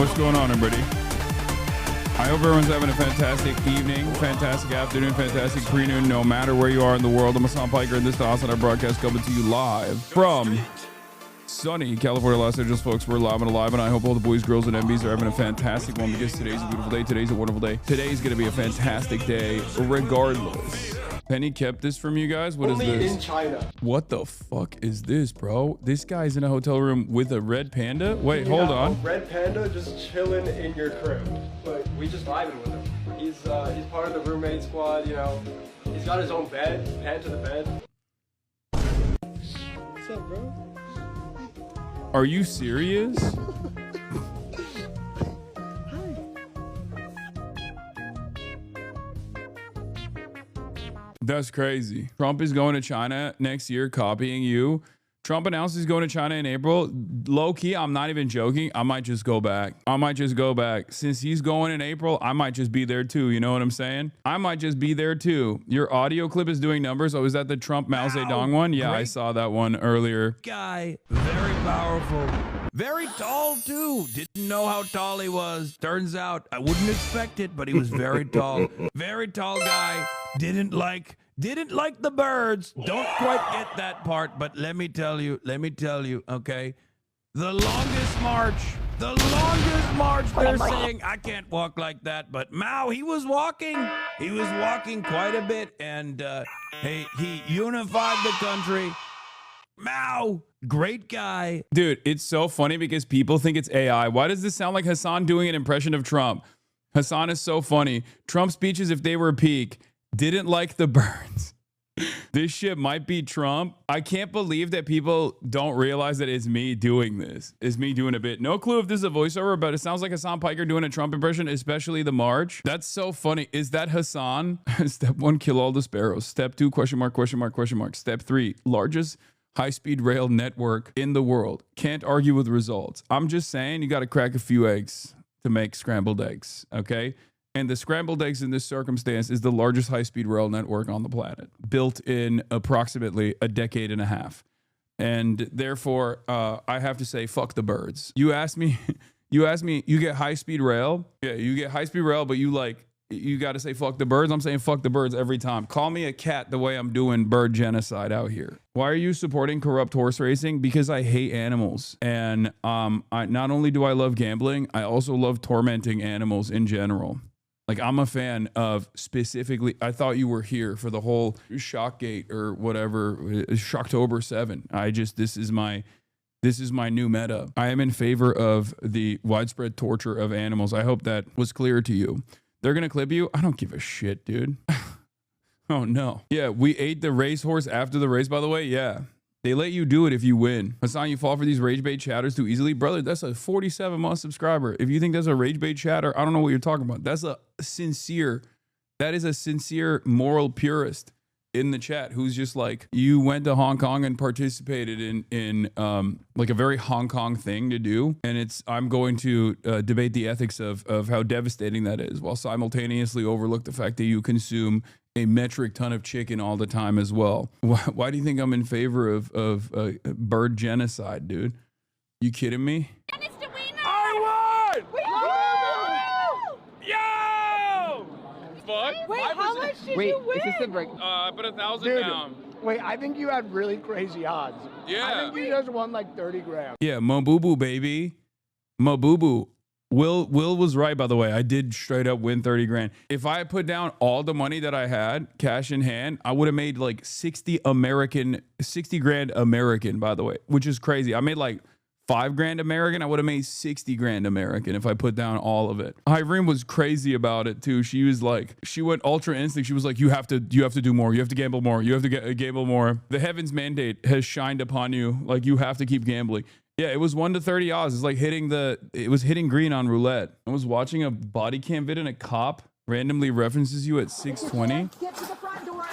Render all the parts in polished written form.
What's going on, everybody? I hope everyone's having a fantastic evening, fantastic afternoon, fantastic pre-noon, no matter where you are in the world. I'm Hasan Piker, and this is the HasanDaily broadcast coming to you live from sunny California, Los Angeles, folks. We're live and alive, and I hope all the boys, girls, and MBs are having a fantastic one because today's a beautiful day. Today's a wonderful day. Today's going to be a fantastic day regardless. Penny kept this from you guys. What Only is this? in China. What the fuck is this, bro? This guy's in a hotel room with a red panda? Wait, Yeah, hold on. a red panda just chilling in your crib. But we just vibing with him. He's part of the roommate squad, you know. He's got his own bed, pan to the bed. What's up, bro? Are you serious? That's crazy. Trump is going to China next year, copying you. Trump announced he's going to China in April. Low key, I'm not even joking. I might just go back. Since he's going in April, I might just be there too. You know what I'm saying? I might just be there too. Your audio clip is doing numbers. Oh, is that the Trump-MAO Zedong one? Yeah, I saw that one earlier. Guy, very powerful, very tall too. Didn't know how tall he was. Turns out I wouldn't expect it, but he was very tall. Very tall guy. Didn't like the birds. Don't quite get that part, but let me tell you, okay? The longest march they're saying, I can't walk like that, but Mao, he was walking quite a bit, and he unified the country. Mao, great guy. Dude, it's so funny because people think it's AI. Why does this sound like Hasan doing an impression of Trump? Hasan is so funny. Trump speeches, if they were peak, didn't like the birds. This shit might be Trump. I can't believe that people don't realize that it's me doing this. It's me doing a bit. No clue if this is a voiceover, but it sounds like Hasan Piker doing a Trump impression, especially the march. That's so funny. Is that Hasan? Step 1, kill all the sparrows. Step 2, question mark, question mark, question mark. Step 3, largest high-speed rail network in the world. Can't argue with results. I'm just saying you got to crack a few eggs to make scrambled eggs, okay? And the scrambled eggs in this circumstance is the largest high-speed rail network on the planet, built in approximately a decade and a half. And therefore, I have to say, fuck the birds. You ask me, you get high-speed rail? Yeah, you get high-speed rail, but you got to say fuck the birds. I'm saying fuck the birds every time. Call me a cat the way I'm doing bird genocide out here. Why are you supporting corrupt horse racing? Because I hate animals. And not only do I love gambling, I also love tormenting animals in general. Like, I'm a fan of specifically, I thought you were here for the whole Shockgate or whatever, Shocktober 7. This is my new meta. I am in favor of the widespread torture of animals. I hope that was clear to you. They're going to clip you? I don't give a shit, dude. Oh, no. Yeah, we ate the racehorse after the race, by the way. Yeah. They let you do it if you win. Hasan, you fall for these rage bait chatters too easily. Brother, that's a 47-month subscriber. If you think that's a rage bait chatter, I don't know what you're talking about. That is a sincere moral purist in the chat who's just like, you went to Hong Kong and participated in like a very Hong Kong thing to do. And I'm going to debate the ethics of how devastating that is, while simultaneously overlook the fact that you consume a metric ton of chicken all the time as well. Why do you think I'm in favor of bird genocide, dude? You kidding me? I won! Yo! Fuck. Wait, how much did you win? Is this the break? I put 1,000 Dude, down. Wait, I think you had really crazy odds. Yeah. I think you just won like 30 grand. Yeah, Mobubu, baby. Mobubu. Will was right, by the way. I did straight up win 30 grand. If I put down all the money that I had, cash in hand, I would have made like 60 grand American, by the way, which is crazy. I made like 5 grand American. I would have made 60 grand American if I put down all of it. Irene was crazy about it too. She was like, she went ultra instinct. She was like, you have to do more. You have to gamble more. You have to gamble more. The heavens mandate has shined upon you. Like, you have to keep gambling. Yeah, it was 1 to 30 odds. It's like it was hitting green on roulette. I was watching a body cam vid and a cop randomly references you at 620. Get to the front door.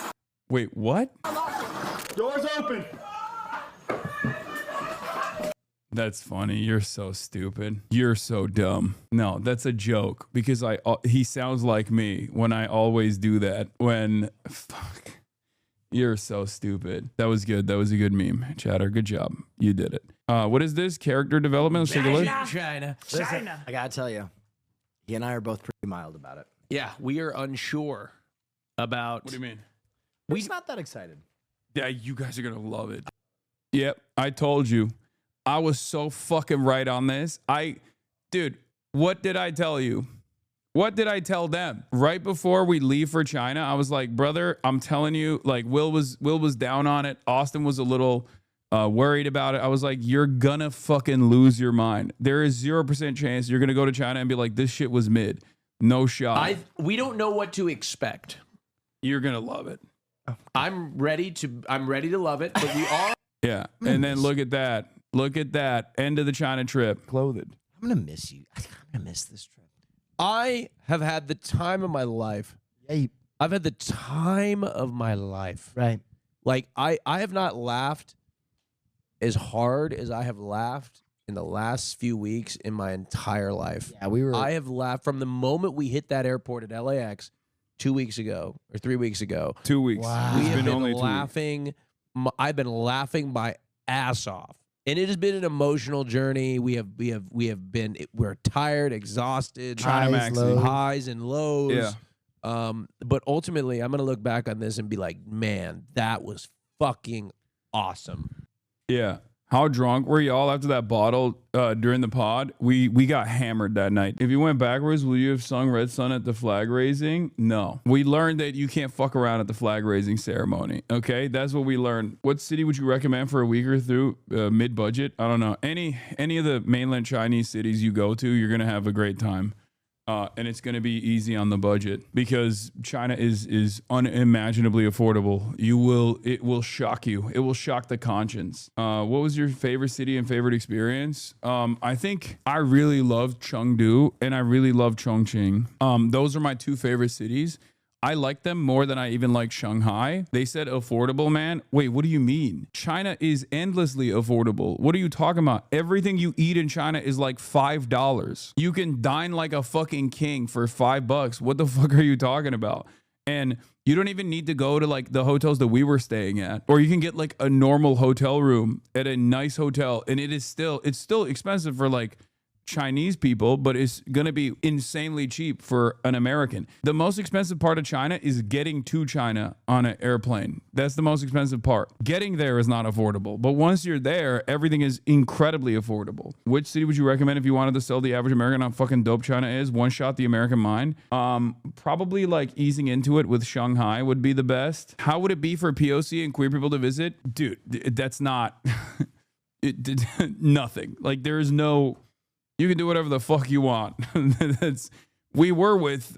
Wait, what? Doors open. That's funny. You're so stupid. You're so dumb. No, that's a joke because he sounds like me when I always do that. Fuck. You're so stupid. That was good. That was a good meme. Chatter, good job. You did it. What is this? Character development? Let's take a look. China. Listen, I gotta tell you, he and I are both pretty mild about it. Yeah, we are unsure about. What do you mean? We're just not that excited. Yeah, you guys are going to love it. Yep, I told you. I was so fucking right on this. Dude, what did I tell you? What did I tell them? Right before we leave for China, I was like, brother, I'm telling you, like Will was down on it. Austin was a little worried about it. I was like, you're gonna fucking lose your mind. There is 0% chance you're gonna go to China and be like, this shit was mid. No shot. We don't know what to expect. You're gonna love it. I'm ready to love it, but we are. Yeah, and then look at that. Look at that. End of the China trip. Clothed. I'm gonna miss you. I'm gonna miss this trip. I have had the time of my life. Yeah, I've had the time of my life. right. Like I have not laughed as hard as I have laughed in the last few weeks in my entire life. Yeah, we were. I have laughed from the moment we hit that airport at LAX 2 weeks ago or 3 weeks ago. 2 weeks. Wow. We It's have been only 2 weeks. laughing. I've been laughing my ass off. And it has been an emotional journey. We're tired, exhausted, Highs, lows. highs and lows. Yeah. But ultimately, I'm gonna look back on this and be like, man, that was fucking awesome. Yeah. How drunk were y'all after that bottle during the pod? We got hammered that night. If you went backwards, will you have sung Red Sun at the flag raising? No. We learned that you can't fuck around at the flag raising ceremony. Okay? That's what we learned. What city would you recommend for a week or through mid-budget? I don't know. Any of the mainland Chinese cities you go to, you're going to have a great time. And it's going to be easy on the budget because China is unimaginably affordable. It will shock you. It will shock the conscience. What was your favorite city and favorite experience? I think I really loved Chengdu and I really loved Chongqing. Those are my two favorite cities. I like them more than I even like Shanghai. They said affordable, man. Wait, what do you mean? China is endlessly affordable. What are you talking about? Everything you eat in China is like $5. You can dine like a fucking king for $5. What the fuck are you talking about? And you don't even need to go to like the hotels that we were staying at, or you can get like a normal hotel room at a nice hotel, and it's still expensive for like Chinese people, but it's going to be insanely cheap for an American. The most expensive part of China is getting to China on an airplane. That's the most expensive part. Getting there is not affordable, but once you're there, everything is incredibly affordable. Which city would you recommend if you wanted to sell the average American how fucking dope China is? One shot the American mind. Probably like easing into it with Shanghai would be the best. How would it be for POC and queer people to visit? Dude, that's not nothing. Like there is no. You can do whatever the fuck you want. We were with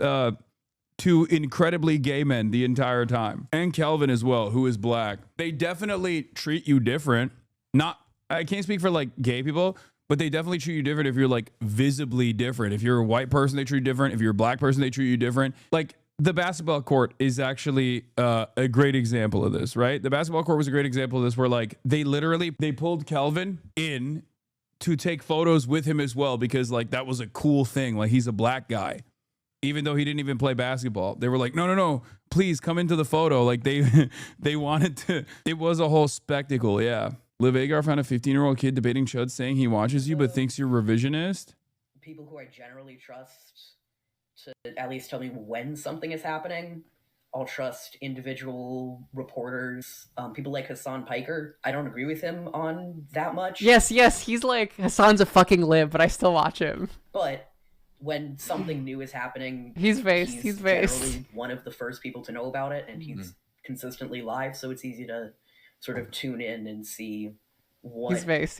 two incredibly gay men the entire time. And Kelvin as well, who is black. They definitely treat you different. I can't speak for like gay people, but they definitely treat you different if you're like visibly different. If you're a white person, they treat you different. If you're a black person, they treat you different. Like the basketball court is actually a great example of this, right? The basketball court was a great example of this where like they pulled Kelvin in to take photos with him as well, because like that was a cool thing. Like he's a black guy, even though he didn't even play basketball. They were like, no, please come into the photo. Like they wanted to, it was a whole spectacle. Yeah. Liv Agar found a 15-year-old kid debating Chud saying he watches you, but thinks you're revisionist. People who I generally trust to at least tell me when something is happening. I'll trust individual reporters, people like Hassan Piker. I don't agree with him on that much. Yes, he's like, Hassan's a fucking lib, but I still watch him. But when something new is happening, he's generally one of the first people to know about it, and he's consistently live, so it's easy to sort of tune in and see what... He's based.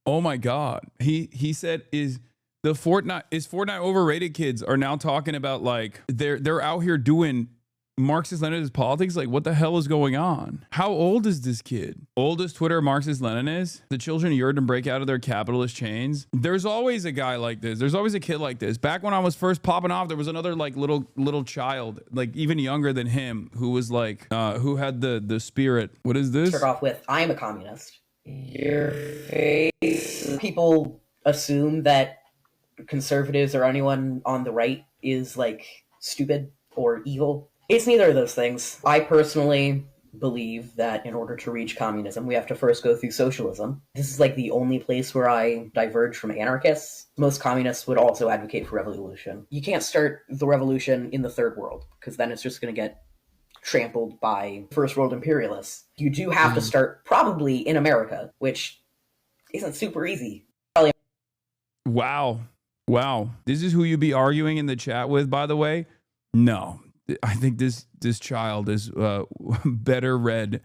Oh my God. He said is Fortnite overrated? Kids are now talking about like, they're out here doing Marxist-Leninist politics. Like what the hell is going on? How old is this kid? Old as Twitter Marxist-Leninist? The children yearn to break out of their capitalist chains. There's always a guy like this. There's always a kid like this. Back when I was first popping off, there was another like little child, like even younger than him, who was like, who had the spirit. What is this? Start off with, I am a communist. Your face. People assume that conservatives or anyone on the right is like stupid or evil. It's neither of those things. I personally believe that in order to reach communism, we have to first go through socialism. This is like the only place where I diverge from anarchists. Most communists would also advocate for revolution. You can't start the revolution in the third world, because then it's just going to get trampled by first world imperialists. You do have to start probably in America, which isn't super easy. Wow. Wow. This is who you be arguing in the chat with, by the way? No. I think this child is better read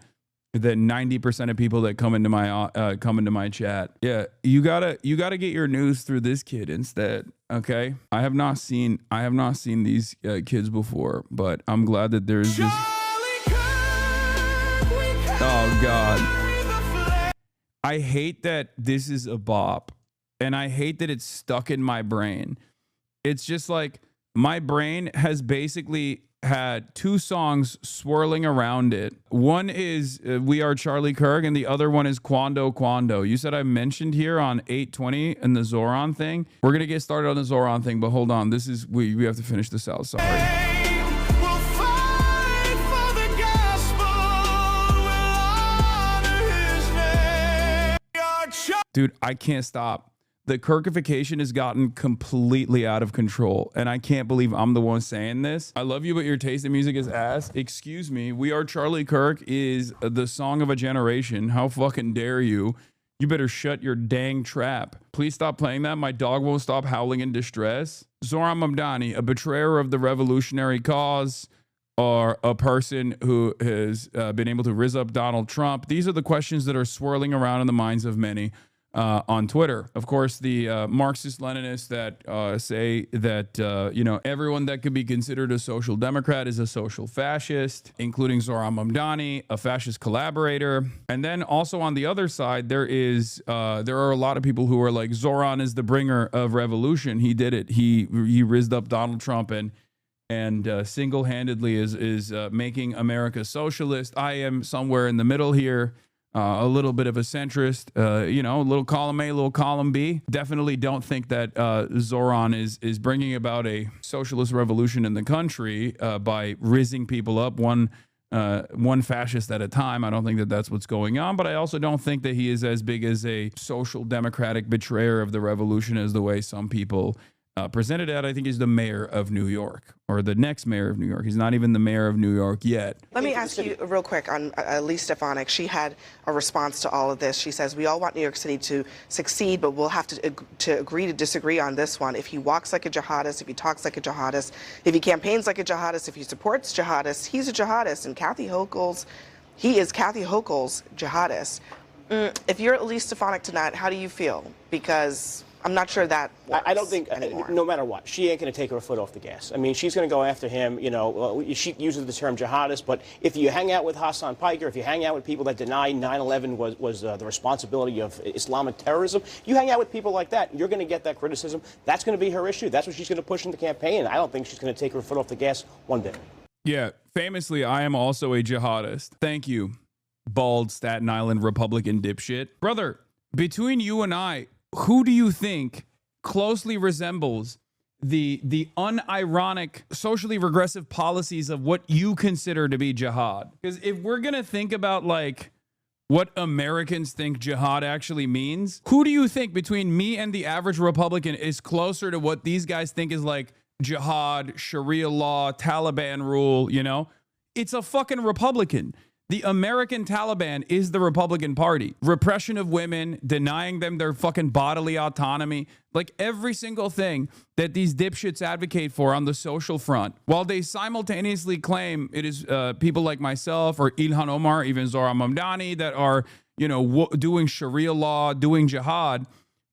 than 90% of people that come into my chat. Yeah, you gotta get your news through this kid instead. Okay, I have not seen these kids before, but I'm glad that there's this. Oh God, I hate that this is a bop, and I hate that it's stuck in my brain. It's just like my brain has basically had two songs swirling around it. One is We Are Charlie Kirk, and the other one is Quando Quando. You said I mentioned here on 820 and the ZOHRAN thing. We're gonna get started on the ZOHRAN thing, but hold on. This is we have to finish this out. Sorry. Dude, I can't stop. The Kirkification has gotten completely out of control, and I can't believe I'm the one saying this. I love you, but your taste in music is ass. Excuse me. We Are Charlie Kirk is the song of a generation. How fucking dare you? You better shut your dang trap. Please stop playing that. My dog won't stop howling in distress. Zohran Mamdani, a betrayer of the revolutionary cause, or a person who has been able to rizz up Donald Trump? These are the questions that are swirling around in the minds of many. On Twitter. Of course, the Marxist-Leninists that say that, you know, everyone that could be considered a social democrat is a social fascist, including Zohran Mamdani, a fascist collaborator. And then also on the other side, there are a lot of people who are like, Zohran is the bringer of revolution. He did it. He rizzed up Donald Trump and single-handedly is making America socialist. I am somewhere in the middle here. A little bit of a centrist, you know, a little column A, a little column B. Definitely don't think that Zohran is bringing about a socialist revolution in the country by rizzing people up one fascist at a time. I don't think that that's what's going on, but I also don't think that he is as big as a social democratic betrayer of the revolution as the way some people presented it. I think he's the mayor of New York, or the next mayor of New York. He's not even the mayor of New York yet. Let me ask you real quick on Elise Stefanik. She had a response to all of this. She says, we all want New York City to succeed, but we'll have to agree to disagree on this one. If he walks like a jihadist, if he talks like a jihadist, if he campaigns like a jihadist, if he supports jihadists, he's a jihadist. And he is Kathy Hochul's jihadist. If you're Elise Stefanik tonight, how do you feel? Because I'm not sure that works. I don't think, no matter what, she ain't going to take her foot off the gas. I mean, she's going to go after him. You know, she uses the term jihadist, but if you hang out with Hasan Piker, if you hang out with people that deny 9/11 was the responsibility of Islamic terrorism, you hang out with people like that, you're going to get that criticism. That's going to be her issue. That's what she's going to push in the campaign. I don't think she's going to take her foot off the gas one bit. Yeah, famously, I am also a jihadist. Thank you, bald Staten Island Republican dipshit. Brother, between you and I, who do you think closely resembles the unironic, socially regressive policies of what you consider to be jihad? Because if we're going to think about like what Americans think jihad actually means, who do you think between me and the average Republican is closer to what these guys think is like jihad, Sharia law, Taliban rule, you know? It's a fucking Republican. The American Taliban is the Republican Party. Repression of women, denying them their fucking bodily autonomy, like every single thing that these dipshits advocate for on the social front, while they simultaneously claim it is people like myself or Ilhan Omar, even Zohran Mamdani, that are, you know, doing Sharia law, doing jihad.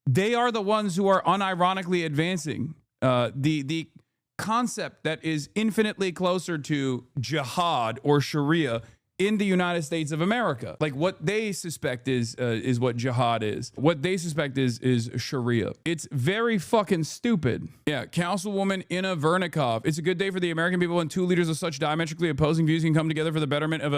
They are the ones who are unironically advancing the concept that is infinitely closer to jihad or Sharia in the United States of America. Like what they suspect is what jihad is. What they suspect is Sharia. It's very fucking stupid. Yeah, Councilwoman Inna Vernikov. It's a good day for the American people when two leaders of such diametrically opposing views can come together for the betterment of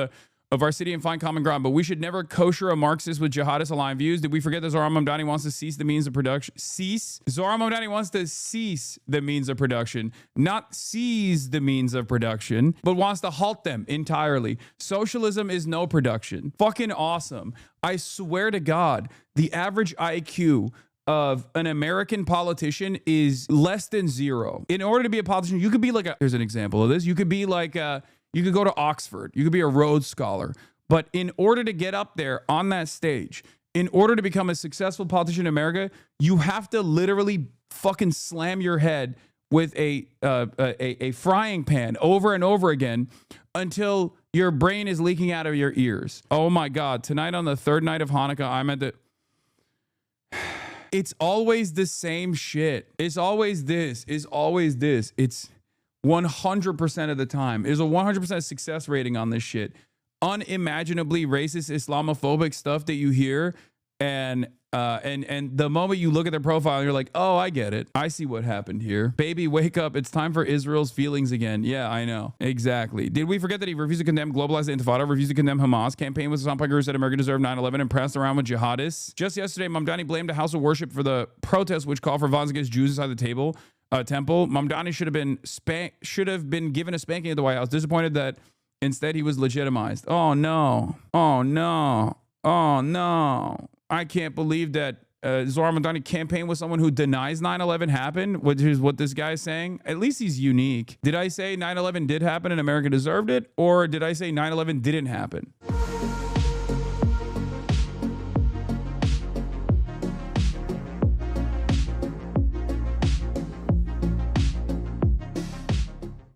of our city and find common ground. But we should never kosher a Marxist with jihadist aligned views. Did we forget that Zohran Mamdani wants to cease the means of production? Cease? Zohran Mamdani wants to cease the means of production, not seize the means of production, but wants to halt them entirely. Socialism is no production. Fucking awesome. I swear to God, the average IQ of an American politician is less than 0. In order to be a politician, you could be like here's an example of this. You could be like you could go to Oxford. You could be a Rhodes Scholar. But in order to get up there on that stage, in order to become a successful politician in America, you have to literally fucking slam your head with a frying pan over and over again until your brain is leaking out of your ears. Oh my God. Tonight on the third night of Hanukkah, I'm at the... It's always the same shit. It's always this. It's always this. It's 100% of the time. There's a 100% success rating on this shit. Unimaginably racist, Islamophobic stuff that you hear, and the moment you look at their profile, you're like, oh, I get it. I see what happened here. Baby, wake up. It's time for Israel's feelings again. Yeah, I know. Exactly. Did we forget that he refused to condemn globalized intifada, refused to condemn Hamas, campaign with Hassan Piker who said America deserved 9/11 and pressed around with jihadists? Just yesterday, Mamdani blamed a house of worship for the protest which called for violence against Jews inside the temple. Mamdani should have been given a spanking at the White House. Disappointed that instead he was legitimized. Oh no. Oh no. Oh no. I can't believe that Zohran Mamdani campaigned with someone who denies 9/11 happened, which is what this guy is saying. At least he's unique. Did I say 9/11 did happen and America deserved it? Or did I say 9/11 didn't happen?